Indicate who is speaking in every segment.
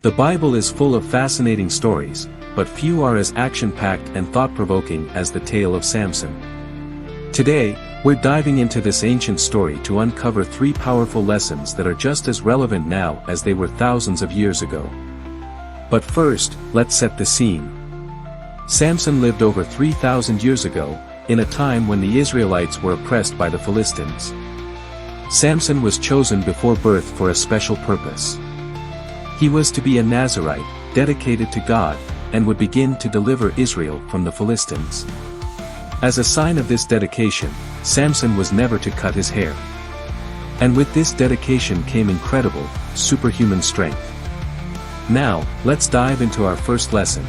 Speaker 1: The Bible is full of fascinating stories, but few are as action-packed and thought-provoking as the tale of Samson. Today, we're diving into this ancient story to uncover 3 powerful lessons that are just as relevant now as they were thousands of years ago. But first, let's set the scene. Samson lived over 3,000 years ago, in a time when the Israelites were oppressed by the Philistines. Samson was chosen before birth for a special purpose. He was to be a Nazirite, dedicated to God, and would begin to deliver Israel from the Philistines. As a sign of this dedication, Samson was never to cut his hair. And with this dedication came incredible, superhuman strength. Now, let's dive into our first lesson.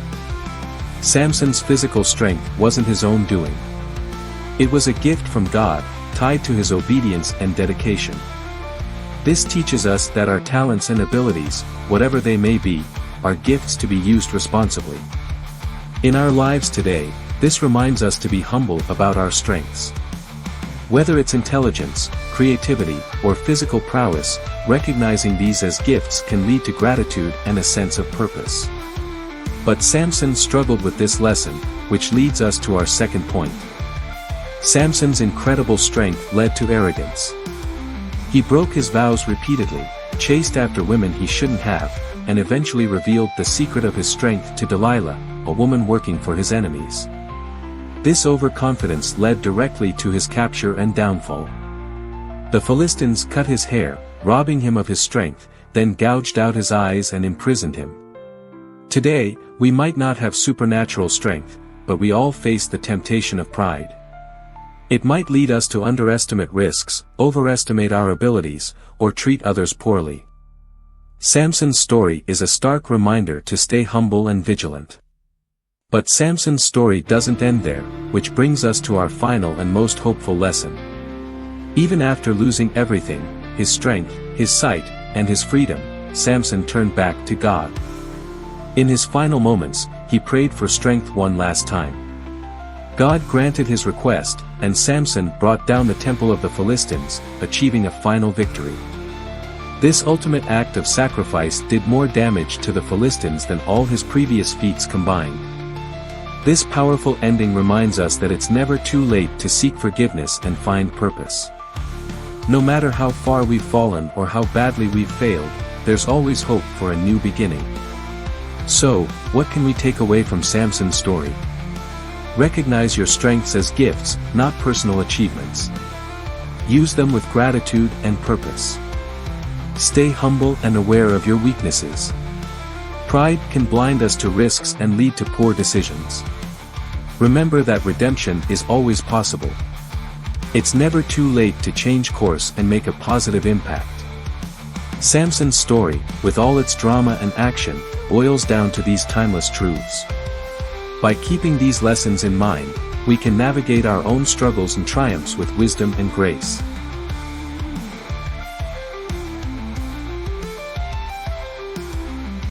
Speaker 1: Samson's physical strength wasn't his own doing. It was a gift from God, tied to his obedience and dedication. This teaches us that our talents and abilities, whatever they may be, are gifts to be used responsibly. In our lives today, this reminds us to be humble about our strengths. Whether it's intelligence, creativity, or physical prowess, recognizing these as gifts can lead to gratitude and a sense of purpose. But Samson struggled with this lesson, which leads us to our second point. Samson's incredible strength led to arrogance. He broke his vows repeatedly, chased after women he shouldn't have, and eventually revealed the secret of his strength to Delilah, a woman working for his enemies. This overconfidence led directly to his capture and downfall. The Philistines cut his hair, robbing him of his strength, then gouged out his eyes and imprisoned him. Today, we might not have supernatural strength, but we all face the temptation of pride. It might lead us to underestimate risks, overestimate our abilities, or treat others poorly. Samson's story is a stark reminder to stay humble and vigilant. But Samson's story doesn't end there, which brings us to our final and most hopeful lesson. Even after losing everything, his strength, his sight, and his freedom, Samson turned back to God. In his final moments, he prayed for strength one last time. God granted his request, and Samson brought down the temple of the Philistines, achieving a final victory. This ultimate act of sacrifice did more damage to the Philistines than all his previous feats combined. This powerful ending reminds us that it's never too late to seek forgiveness and find purpose. No matter how far we've fallen or how badly we've failed, there's always hope for a new beginning. So, what can we take away from Samson's story? Recognize your strengths as gifts, not personal achievements. Use them with gratitude and purpose. Stay humble and aware of your weaknesses. Pride can blind us to risks and lead to poor decisions. Remember that redemption is always possible. It's never too late to change course and make a positive impact. Samson's story, with all its drama and action, boils down to these timeless truths. By keeping these lessons in mind, we can navigate our own struggles and triumphs with wisdom and grace.